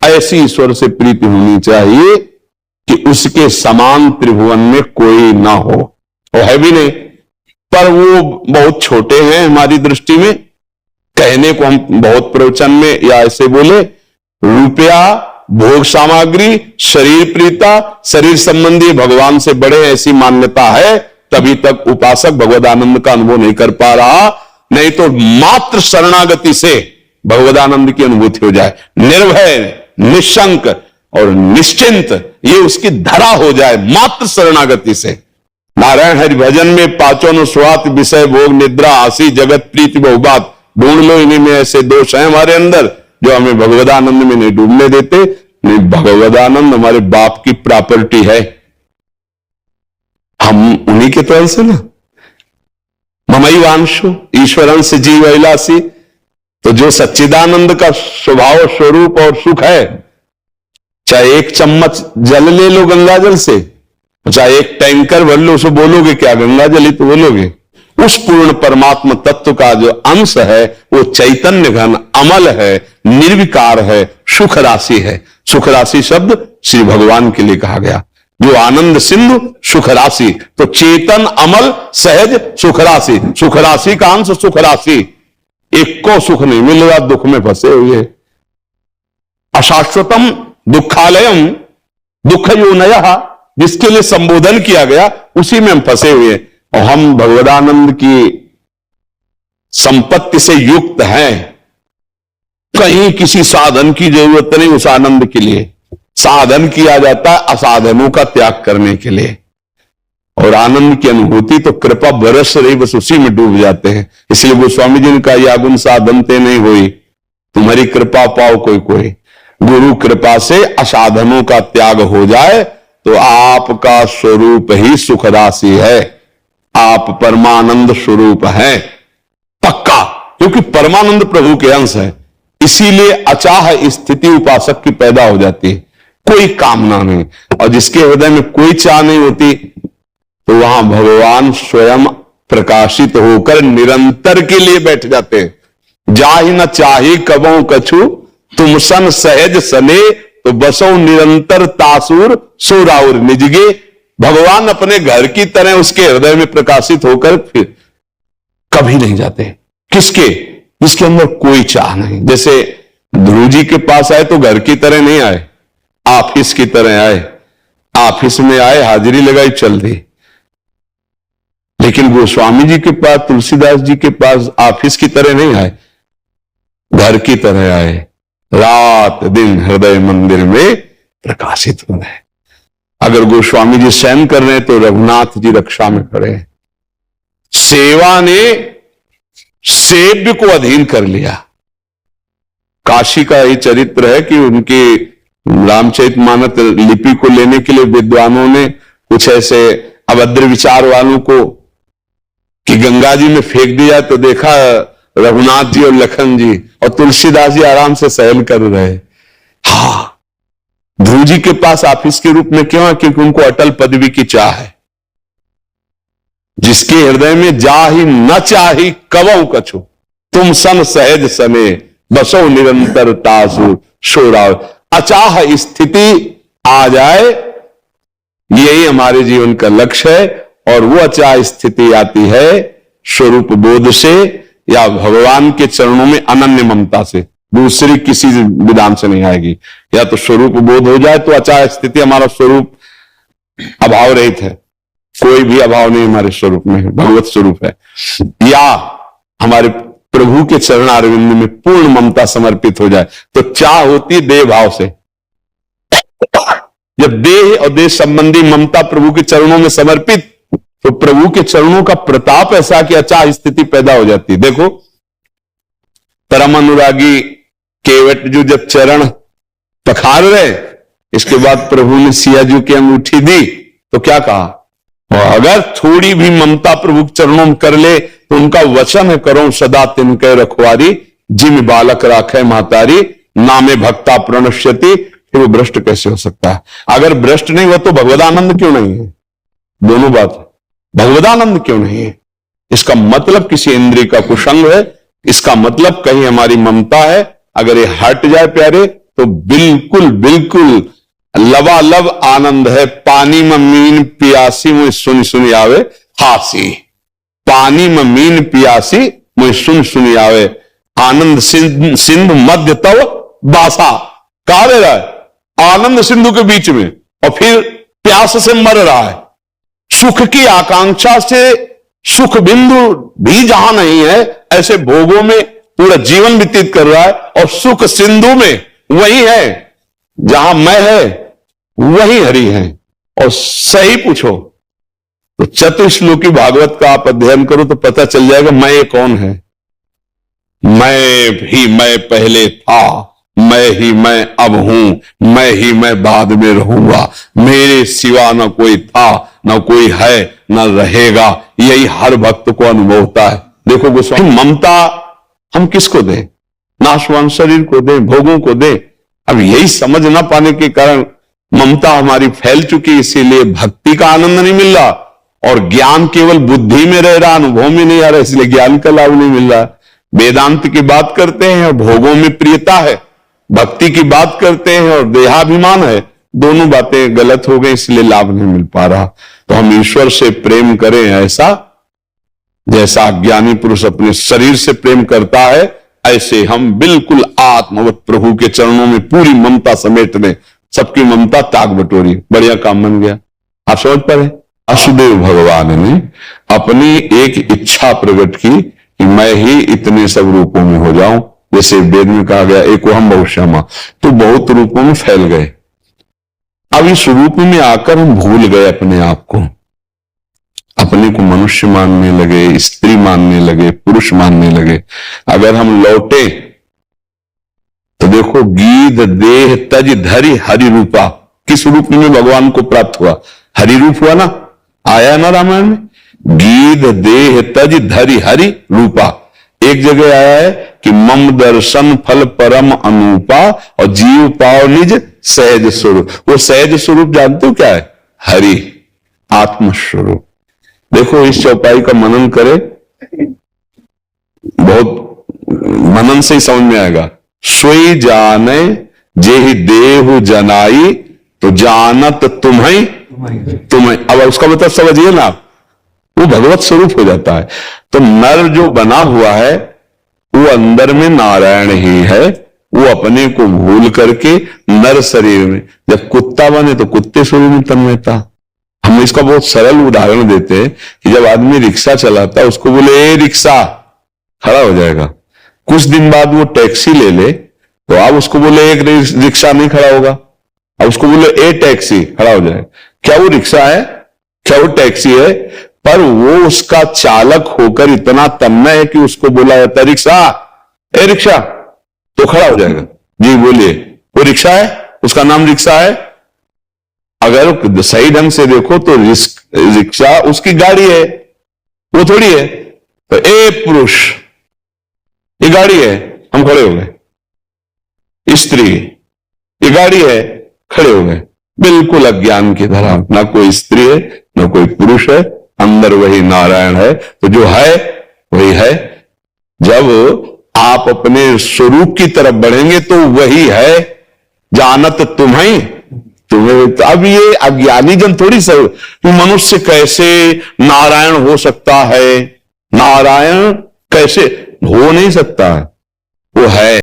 ऐसी ईश्वर से प्रीति होनी चाहिए कि उसके समान त्रिभुवन में कोई ना हो। वो है भी नहीं, पर वो बहुत छोटे हैं हमारी दृष्टि में। कहने को हम बहुत प्रवचन में या ऐसे बोले, रुपया, भोग सामग्री, शरीर प्रीता, शरीर संबंधी भगवान से बड़े, ऐसी मान्यता है, तभी तक उपासक भगवदानंद का अनुभव नहीं कर पा रहा। नहीं तो मात्र शरणागति से भगवदानंद की अनुभूति हो जाए, निर्भय, निशंक और निश्चिंत, ये उसकी धरा हो जाए मात्र शरणागति से। नारायण हरि भजन में पांचों स्वार्थ, विषय, भोग, निद्रा, हंसी, जगत प्रीति, बहुबात, ढूंढ लो। इन्हीं में ऐसे दोष हैं हमारे अंदर जो हमें भगवदानंद में नहीं डूबने देते। नहीं, भगवदानंद हमारे बाप की प्रॉपर्टी है, हम उन्हीं के तरह से ना। ममई वांशु ईश्वरंश जीव ऐलासी, तो जो सच्चिदानंद का स्वभाव, स्वरूप और सुख है, चाहे एक चम्मच जल ले लो गंगा जल से, चाहे एक टैंकर भर लो, उसको बोलोगे क्या गंगा जल ही तो बोलोगे। उस पूर्ण परमात्मा तत्व का जो अंश है वो चैतन्य घन, अमल है, निर्विकार है, सुख राशि है। सुख राशि शब्द श्री भगवान के लिए कहा गया, जो आनंद सिंधु सुख राशि। तो चेतन, अमल, सहज, सुख राशि। सुख राशि का अंश सुख राशि। एक को सुख नहीं मिल रहा, दुख में फंसे हुए। अशाश्वतम दुखालयम दुख योनयः, जिसके लिए संबोधन किया गया उसी में हम फंसे हुए। और हम भगवदानंद की संपत्ति से युक्त हैं, कहीं किसी साधन की जरूरत नहीं। उस आनंद के लिए साधन किया जाता है असाधनों का त्याग करने के लिए, और आनंद की अनुभूति तो कृपा बरस रही, बस उसी में डूब जाते हैं। इसलिए गोस्वामी जी ने कहा, या गुण साधन ते नहीं हुई, तुम्हारी कृपा पाओ कोई कोई। गुरु कृपा से असाधनों का त्याग हो जाए तो आपका स्वरूप ही सुख राशि है, आप परमानंद स्वरूप हैं पक्का, क्योंकि परमानंद प्रभु के अंश है। इसीलिए अचाह स्थिति उपासक की पैदा हो जाती है, कोई कामना नहीं। और जिसके हृदय में कोई चाह नहीं होती, तो वहां भगवान स्वयं प्रकाशित होकर निरंतर के लिए बैठ जाते हैं। जाहि न चाही कबों कछु, तुम सन सहज सने, तो बसो निरंतर तासुर सो राउर निजगे। भगवान अपने घर की तरह उसके हृदय में प्रकाशित होकर फिर कभी नहीं जाते। किसके? जिसके अंदर कोई चाह नहीं। जैसे ध्रुव जी के पास आए तो घर की तरह नहीं आए, ऑफिस की तरह आए। ऑफिस में आए, हाजिरी लगाई, चल दी। लेकिन गोस्वामी जी के पास, तुलसीदास जी के पास ऑफिस की तरह नहीं आए, घर की तरह आए। रात दिन हृदय मंदिर में प्रकाशित हो रहे। अगर गोस्वामी जी शयन कर रहे हैं तो रघुनाथ जी रक्षा में खड़े हैं। सेवा ने सेव्य को अधीन कर लिया। काशी का ये चरित्र है कि उनकी रामचरितमानस लिपि को लेने के लिए विद्वानों ने कुछ ऐसे अभद्र विचार वालों को कि गंगा जी में फेंक दिया, तो देखा रघुनाथ जी और लखन जी और तुलसीदास जी आराम से शयन कर रहे। हाँ, ध्रुव जी के पास ऑफिस के रूप में क्यों है? क्योंकि उनको अटल पदवी की चाह है। जिसके हृदय में जाहि न चाही कबहु कछु, तुम सन सहज सने, बसो निरंतर तासु शोराव। अचाह स्थिति आ जाए, यही हमारे जीवन का लक्ष्य है। और वो अचाह स्थिति आती है स्वरूप बोध से या भगवान के चरणों में अनन्य ममता से, दूसरी किसी विधान से नहीं आएगी। या तो स्वरूप बोध हो जाए तो अचाह स्थिति, हमारा स्वरूप अभाव रहित है, कोई भी अभाव नहीं हमारे स्वरूप में, भगवत स्वरूप है। या हमारे प्रभु के चरण अरविंद में पूर्ण ममता समर्पित हो जाए, तो चाह होती देह भाव से। जब देह और देह संबंधी ममता प्रभु के चरणों में समर्पित, तो प्रभु के चरणों का प्रताप ऐसा कि अचाह स्थिति पैदा हो जाती है। देखो, परम अनुरागी केवट जो जब चरण पखार रहे, इसके बाद प्रभु ने सिया जी की अंगूठी दी, तो क्या कहा? और अगर थोड़ी भी ममता प्रभु के चरणों में कर ले तो उनका वचन है, करो सदा तिनके रखवारी, जिम बालक राखे महतारी, नामे भक्ता प्रणश्यति। फिर वो भ्रष्ट कैसे हो सकता है? अगर भ्रष्ट नहीं हुआ तो भगवदानंद क्यों नहीं है? दोनों बात है। भगवदानंद क्यों नहीं है? इसका मतलब किसी इंद्रिय का कुसंग है, इसका मतलब कहीं हमारी ममता है। अगर ये हट जाए प्यारे, तो बिल्कुल बिल्कुल लबालब आनंद है। पानी में मीन पियासी मुझे सुन सुनी आवे हासी, पानी में मीन पियासी मुझे सुन सुनी आवे, आनंद सिंधु मध्य तव बासा। कहा दे रहा है आनंद सिंधु के बीच में, और फिर प्यास से मर रहा है, सुख की आकांक्षा से सुख बिंदु भी जहां नहीं है, ऐसे भोगों में पूरा जीवन व्यतीत कर रहा है, और सुख सिंधु में वही है जहां मैं है वही हरि है। और सही पूछो तो चतुश्लोकी भागवत का आप अध्ययन करो तो पता चल जाएगा मैं कौन है। मैं ही मैं पहले था, मैं ही मैं अब हूं, मैं ही मैं बाद में रहूंगा, मेरे सिवा न कोई था न कोई है न रहेगा। यही हर भक्त को अनुभव होता है। देखो गोस्वामी, ममता हम किसको दें? नाशवान शरीर को दें, भोगों को दें। अब यही समझ ना पाने के कारण ममता हमारी फैल चुकी, इसीलिए भक्ति का आनंद नहीं मिल रहा, और ज्ञान केवल बुद्धि में रह रहा, अनुभव में नहीं आ रहा, इसलिए ज्ञान का लाभ नहीं मिल रहा। वेदांत की बात करते हैं और भोगों में प्रियता है, भक्ति की बात करते हैं और देहाभिमान है, दोनों बातें गलत हो गई, इसलिए लाभ नहीं मिल पा रहा। तो हम ईश्वर से प्रेम करें ऐसा, जैसा अज्ञानी पुरुष अपने शरीर से प्रेम करता है, ऐसे हम बिल्कुल आत्मवत प्रभु के चरणों में पूरी ममता समेट दें, सबकी ममता ताक बटोरी, बढ़िया काम बन गया। आप समझ पा रहे? वासुदेव भगवान ने अपनी एक इच्छा प्रकट की कि मैं ही इतने सब रूपों में हो जाऊं, जैसे वेद में कहा गया एक हम बहुश्यामा, तो बहुत रूपों में फैल गए। अब इस रूप में आकर हम भूल गए अपने आप को, अपने को मनुष्य मानने लगे, स्त्री मानने लगे, पुरुष मानने लगे। अगर हम लौटे तो देखो, गीध देह तज धरि हरि रूपा, किस रूप में भगवान को प्राप्त हुआ? हरि रूप हुआ ना, आया ना रामायण में, गीध देह तज धरि हरि रूपा। एक जगह आया है कि मम दर्शन फल परम अनूपा, और जीव पाव निज सहज स्वरूप। वो सहज स्वरूप जानते हो क्या है? हरि, आत्मस्वरूप। देखो इस चौपाई का मनन करे, बहुत मनन से ही समझ में आएगा। सोई जाने जेहि देहु जनाई, तो जानत तुम्हें तुम्हें। अब उसका मतलब समझिए ना, वो भगवत स्वरूप हो जाता है। तो नर जो बना हुआ है वो अंदर में नारायण ही है, वो अपने को भूल करके नर शरीर में, जब कुत्ता बने तो कुत्ते स्वरूप में तन्मयता। हम इसका बहुत सरल उदाहरण देते हैं कि जब आदमी रिक्शा चलाता है, उसको बोले ए रिक्शा, खड़ा हो जाएगा। कुछ दिन बाद वो टैक्सी ले ले तो आप उसको बोले एक रिक्शा नहीं खड़ा होगा, अब उसको बोले ए टैक्सी, खड़ा हो जाए। क्या वो रिक्शा है? क्या वो टैक्सी है? पर वो उसका चालक होकर इतना तन्मय है कि उसको बोला जाता है रिक्शा, ए रिक्शा, तो खड़ा हो जाएगा। जी बोलिए, वो रिक्शा है, उसका नाम रिक्शा है। अगर सही ढंग से देखो तो रिक्शा उसकी गाड़ी है, वो थोड़ी है। तो ए पुरुष, ये गाड़ी है, हम खड़े हो गए। स्त्री, ये गाड़ी है, खड़े हो गए। बिल्कुल अज्ञान की तरह, ना कोई स्त्री है ना कोई पुरुष है, अंदर वही नारायण है। तो जो है वही है। जब आप अपने स्वरूप की तरफ बढ़ेंगे तो वही है, जानत तुम्हें तुम्हें। तो अब ये अज्ञानी जन थोड़ी सा कि मनुष्य कैसे नारायण हो सकता है, नारायण कैसे हो नहीं सकता है, वो है।